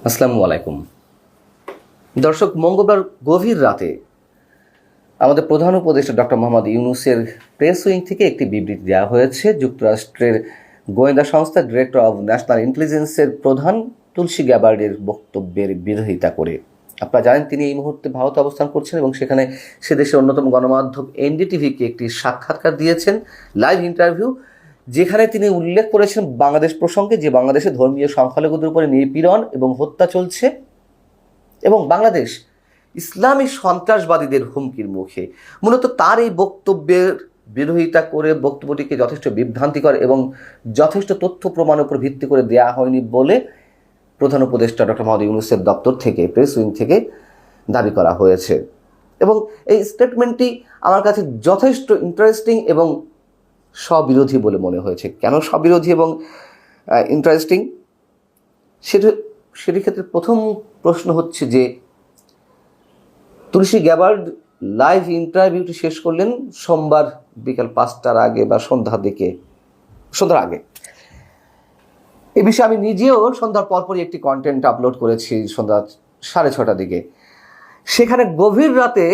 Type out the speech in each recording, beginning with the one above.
আসসালামু আলাইকুম দর্শক, মঙ্গলবার গভীর রাতে আমাদের প্রধান উপদেষ্টা ডক্টর মোহাম্মদ ইউনূসের প্রেস উইং থেকে একটি বিবৃতি দেওয়া হয়েছে। যুক্তরাষ্ট্রের গোয়েন্দা সংস্থা ডিরেক্টর অব ন্যাশনাল ইন্টেলিজেন্সের প্রধান তুলসী গ্যাবার্ডের বক্তব্যের বিরোধিতা করে। আপনারা জানেন তিনি এই মুহূর্তে ভারতে অবস্থান করছেন এবং সেখানে সে দেশের অন্যতম গণমাধ্যম এনডিটিভিকে একটি সাক্ষাৎকার দিয়েছেন, লাইভ ইন্টারভিউ, যেখানে তিনি উল্লেখ করেছেন বাংলাদেশ প্রসঙ্গে যে বাংলাদেশে ধর্মীয় সংখ্যালঘুদের উপরে নিপীড়ন এবং হত্যা চলছে এবং বাংলাদেশ ইসলামী সন্ত্রাসবাদীদের হুমকির মুখে। মূলত তার এই বক্তব্যের বিরোধিতা করে বক্তব্যটিকে যথেষ্ট বিভ্রান্তিকর এবং যথেষ্ট তথ্য প্রমাণের উপর ভিত্তি করে দেয়া হয়নি বলে প্রধান উপদেষ্টা ডক্টর মোহাম্মদ ইউনূসের দপ্তর থেকে, প্রেস উইং থেকে দাবি করা হয়েছে। এবং এই স্টেটমেন্টটি আমার কাছে যথেষ্ট ইন্টারেস্টিং এবং স্ববিরোধী বলে মনে হয়েছে। কেন স্ববিরোধী এবং ইন্টারেস্টিং সেটির ক্ষেত্রে প্রথম প্রশ্ন হচ্ছে যে তুলসী গ্যাবার্ড লাইভ ইন্টারভিউটি শেষ করলেন সোমবার বিকাল 5টার আগে বা সন্ধ্যার আগে। এই বিষয়ে আমি নিজেও সন্ধ্যার পরপরই একটি কন্টেন্ট আপলোড করেছি সন্ধ্যা 6:30টার দিকে। সেখানে গভীর রাতে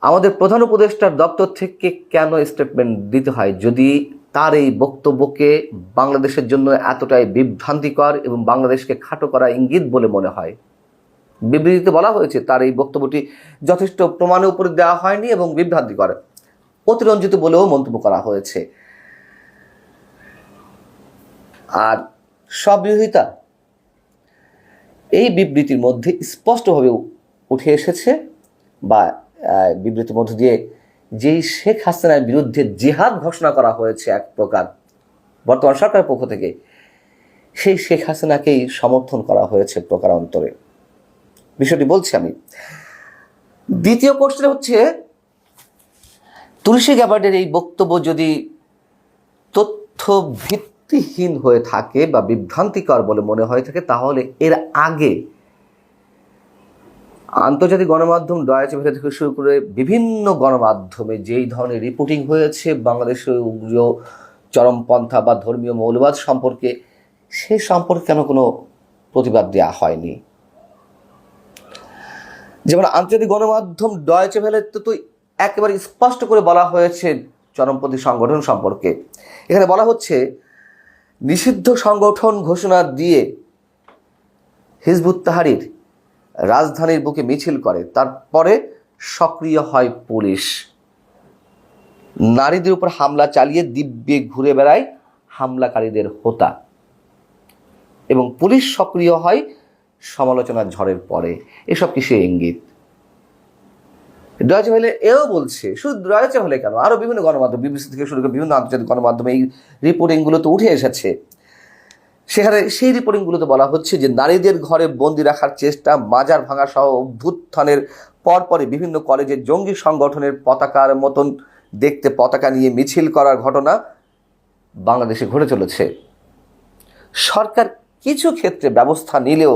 আমাদের প্রধান উপদেষ্টার দপ্তর থেকে কেন স্টেটমেন্ট দিতে হয় যদি তার এই বক্তব্যকে বাংলাদেশের জন্য এতটাই বিভ্রান্তিকর এবং বাংলাদেশকে খাটো করা ইঙ্গিত বলে মনে হয়। বিবৃতিতে বলা হয়েছে তার এই বক্তব্যটি যথেষ্ট প্রমাণের উপর দেওয়া হয়নি এবং বিভ্রান্তিকর, অতিরঞ্জিত বলেও মন্তব্য করা হয়েছে। আর স্ববিরোধিতা এই বিবৃতির মধ্যে স্পষ্টভাবে উঠে এসেছে, বা বিবৃতির মধ্য দিয়ে যেই শেখ হাসিনার বিরুদ্ধে জিহাদ ঘোষণা করা হয়েছে এক প্রকার বর্তমান সরকারের পক্ষ থেকে, সেই শেখ হাসিনাকেই সমর্থন করা হয়েছে প্রকারান্তরে। বিষয়টি বলছি আমি। দ্বিতীয় কোশ্চেন হচ্ছে তুলসী গ্যাবার্ডের এই বক্তব্য যদি তথ্য ভিত্তিহীন হয়ে থাকে বা বিভ্রান্তিকর বলে মনে হয়ে থাকে, তাহলে এর আগে আন্তর্জাতিক গণমাধ্যম ডয়েচে ভেলে থেকে শুরু করে বিভিন্ন গণমাধ্যমে যেই ধরনের রিপোর্টিং হয়েছে বাংলাদেশের উগ্র চরমপন্থা বা ধর্মীয় মৌলবাদ সম্পর্কে, সেই সম্পর্কে কেন কোনো প্রতিবাদ দেওয়া হয়নি? যেমন আন্তর্জাতিক গণমাধ্যম ডয়েচে ভেলেতে তো একেবারে স্পষ্ট করে বলা হয়েছে চরমপন্থী সংগঠন সম্পর্কে। এখানে বলা হচ্ছে নিষিদ্ধ সংগঠন ঘোষণা দিয়ে হিজবুত তাহরির রাজধানীর বুকে মিছিল করে, তারপরে সক্রিয় হয় পুলিশ, নারীদের উপর হামলা চালিয়ে দিব্যে ঘুরে বেড়ায় হামলাকারীদের হোতা, এবং পুলিশ সক্রিয় হয় সমালোচনার ঝড়ের পরে। এসব কি সে ইঙ্গিত? ডয়েচে ভেলে এও বলছে, শুধু ডয়েচে ভেলে কেন, আরও বিভিন্ন গণমাধ্যম, বিবিসি থেকে শুরু করে বিভিন্ন আন্তর্জাতিক গণমাধ্যমে এই রিপোর্টিংগুলো তো উঠে এসেছে। সেখানে সেই রিপোর্টিংগুলোতে বলা হচ্ছে যে নারীদের ঘরে বন্দি রাখার চেষ্টা, মাজার ভাঙা সহ অভ্যুত্থানের পরপরই বিভিন্ন কলেজে জঙ্গি সংগঠনের পতাকার মতন দেখতে পতাকা নিয়ে মিছিল করার ঘটনা বাংলাদেশে ঘটে চলেছে। সরকার কিছু ক্ষেত্রে ব্যবস্থা নিলেও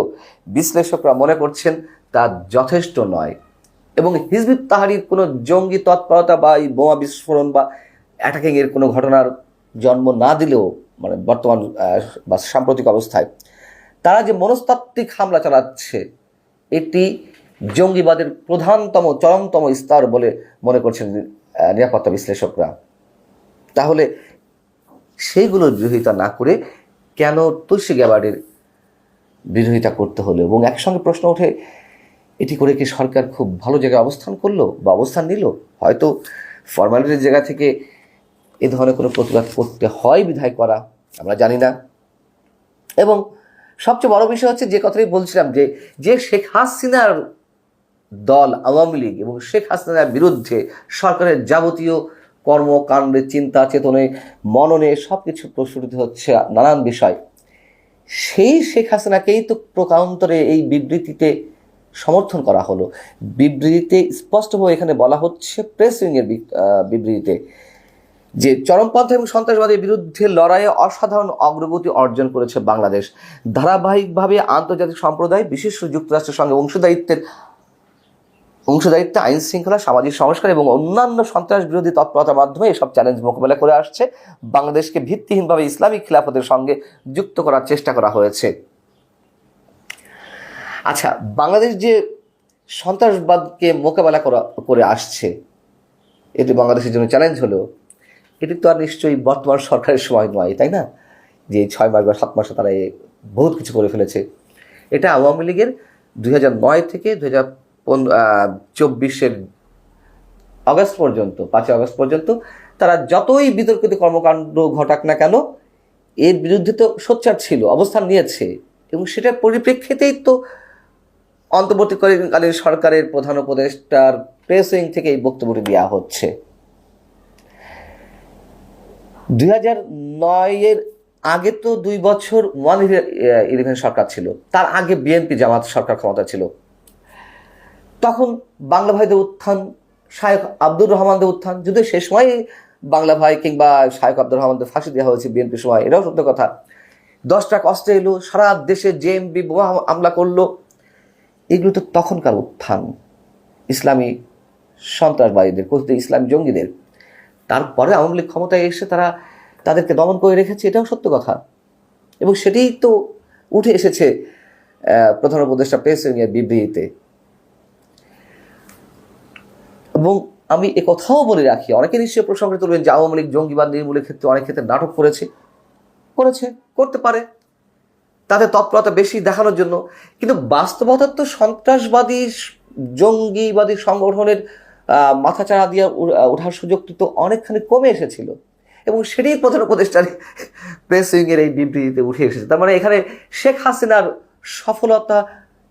বিশ্লেষকরা মনে করছেন তা যথেষ্ট নয়, এবং হিজবুত তাহরির কোনো জঙ্গি তৎপরতা বা এই বোমা বিস্ফোরণ বা অ্যাটাকিংয়ের কোনো ঘটনার জন্ম না দিলেও, মানে বর্তমান বা সাম্প্রতিক অবস্থায় তারা যে মনস্তাত্ত্বিক হামলা চালাচ্ছে, এটি জঙ্গিবাদের প্রধানতম চরমতম স্তর বলে মনে করছেন নিরাপত্তা বিশ্লেষকরা। তাহলে সেইগুলোর বিরোধিতা না করে কেন তুলসী গ্যাবার্ডের বিরোধিতা করতে হলো? এবং একসঙ্গে প্রশ্ন ওঠে, এটি করে কি সরকার খুব ভালো জায়গায় অবস্থান করলো বা অবস্থান নিল? হয়তো ফর্মালিটির জায়গা থেকে এ ধরনের কোনো প্রতিবাদ করতে হয় বিধায় করা, আমরা জানি না। এবং সবচেয়ে বড় বিষয় হচ্ছে যে কথাই বলছিলাম, যে শেখ হাসিনার দল আওয়ামী লীগ এবং শেখ হাসিনার বিরুদ্ধে সরকারের যাবতীয় কর্মকাণ্ডে, চিন্তা চেতনে, মননে সব কিছু প্রস্ফুটিত হচ্ছে নানান বিষয়, সেই শেখ হাসিনাকেই তো প্রকারান্তরে এই বিবৃতিতে সমর্থন করা হলো। বিবৃতিতে স্পষ্টভাবে এখানে বলা হচ্ছে, প্রেস উইংয়ের বিবৃতিতে, যে চরমপন্থা এবং সন্ত্রাসবাদের বিরুদ্ধে লড়াইয়ে অসাধারণ অগ্রগতি অর্জন করেছে বাংলাদেশ। ধারাবাহিকভাবে আন্তর্জাতিক সম্প্রদায়, বিশেষ করে যুক্তরাষ্ট্রের সঙ্গে অংশীদারিত্বে আইন শৃঙ্খলা, সামাজিক সংস্কার এবং অন্যান্য সন্ত্রাস বিরোধী তৎপরতার মাধ্যমে এসব চ্যালেঞ্জ মোকাবেলা করে আসছে। বাংলাদেশকে ভিত্তিহীনভাবে ইসলামিক খিলাফতের সঙ্গে যুক্ত করার চেষ্টা করা হয়েছে। আচ্ছা, বাংলাদেশ যে সন্ত্রাসবাদকে মোকাবেলা করে আসছে, এটি বাংলাদেশের জন্য চ্যালেঞ্জ হলেও এটি তো আর নিশ্চয়ই বর্তমান সরকারের সময় নয়, তাই না? যে 6 মাস বা 7 মাসে তারা বহুত কিছু করে ফেলেছে। এটা আওয়ামী লীগের 2009 থেকে 2024 অগস্ট পর্যন্ত, 5 আগস্ট পর্যন্ত তারা যতই বিতর্কিত কর্মকাণ্ড ঘটাক না কেন, এর বিরুদ্ধে তো সোচ্চার ছিল, অবস্থান নিয়েছে, এবং সেটার পরিপ্রেক্ষিতেই তো অন্তর্বর্তীকালীন সরকারের প্রধান উপদেষ্টার প্রেস উইং থেকে এই বক্তব্যটি দেওয়া হচ্ছে। 2009-এর আগে তো 2 বছর 1-11 সরকার ছিল, তার আগে বিএনপি জামাত সরকার ক্ষমতা ছিল। তখন বাংলা ভাইদের উত্থান, শায়েখ আব্দুর রহমানদের উত্থান, যদিও সে সময় বাংলা ভাই কিংবা শায়েখ আব্দুর রহমানদের ফাঁসি দেওয়া হয়েছে বিএনপির সময়, এটাও সত্য কথা। 10 ট্রাক অস্ত্র এলো, সারা দেশে জেএমবি বোমা হামলা করলো, এগুলো তো তখনকার উত্থান ইসলামী সন্ত্রাসবাদীদের, কথিত ইসলামী জঙ্গিদের। তারপরে আওয়ামী লীগ ক্ষমতায় এসে তাদেরকে দমন করে রেখেছে, এটাও সত্য কথা, এবং সেটাই তো উঠে এসেছে প্রধান উপদেষ্টা প্রেস উইংয়ের বিবৃতিতে। এবং আমি কথাও বলে রাখি, অনেকে নিশ্চয়ই প্রসঙ্গে তুলবেন যে আওয়ামী লীগ জঙ্গিবাদ নির্মূলের ক্ষেত্রে অনেক ক্ষেত্রে নাটক করতে পারে, তাদের তৎপরতা বেশি দেখানোর জন্য। কিন্তু বাস্তবতা তো সন্ত্রাসবাদী জঙ্গিবাদী সংগঠনের মাথাচাড়া দিয়ে ওঠার সুযোগ তো অনেকখানি কমে এসেছিল, এবং সেটাই প্রধান উপদেষ্টার প্রেস উইংয়ের এই বিবৃতিতে উঠে এসেছে। তার মানে এখানে শেখ হাসিনার সফলতা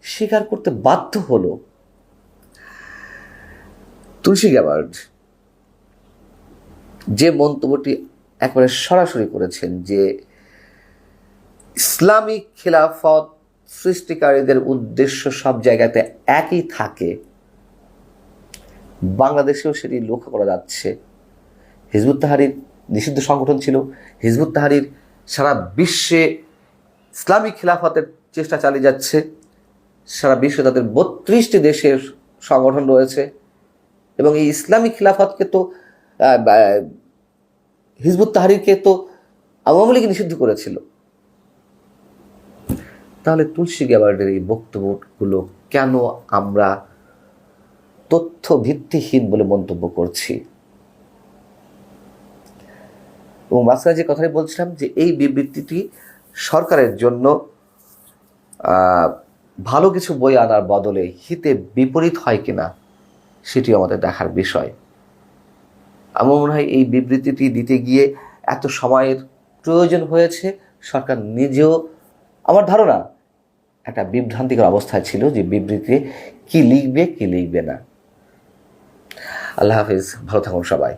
স্বীকার করতে বাধ্য হলো। তুলসী গ্যাবার্ড যে মন্তব্যটি একবারে সরাসরি করেছেন যে ইসলামিক খিলাফত সৃষ্টিকারীদের উদ্দেশ্য সব জায়গাতে একই থাকে, বাংলাদেশেও সেটি লক্ষ্য করা যাচ্ছে। হিজবুত তাহরির নিষিদ্ধ সংগঠন ছিল, হিজবুত তাহরির সারা বিশ্বে ইসলামিক খিলাফতের চেষ্টা চালিয়ে যাচ্ছে, সারা বিশ্বে তাদের 32টি দেশের সংগঠন রয়েছে, এবং এই ইসলামিক খিলাফতকে তো হিজবুত তাহরিরকে তো আওয়ামী লীগ নিষিদ্ধ করেছিল। তাহলে তুলসী গ্যাবার্ডের এই বক্তব্যগুলো কেন আমরা তথ্য ভিত্তিহীন বলে মন্তব্য করছি? এবং মাঝখানে যে কথাই বলছিলাম যে এই বিবৃতিটি সরকারের জন্য ভালো কিছু বই আনার বদলে হিতে বিপরীত হয় কিনা সেটি আমাদের দেখার বিষয়। আমার মনে হয় এই বিবৃতিটি দিতে গিয়ে এত সময়ের প্রয়োজন হয়েছে। সরকার নিজেও আমার ধারণা একটা বিভ্রান্তিকর অবস্থায় ছিল যে বিবৃতিতে কি লিখবে কি লিখবে না। আল্লাহ হাফিজ, ভালো থাকুন সবাই।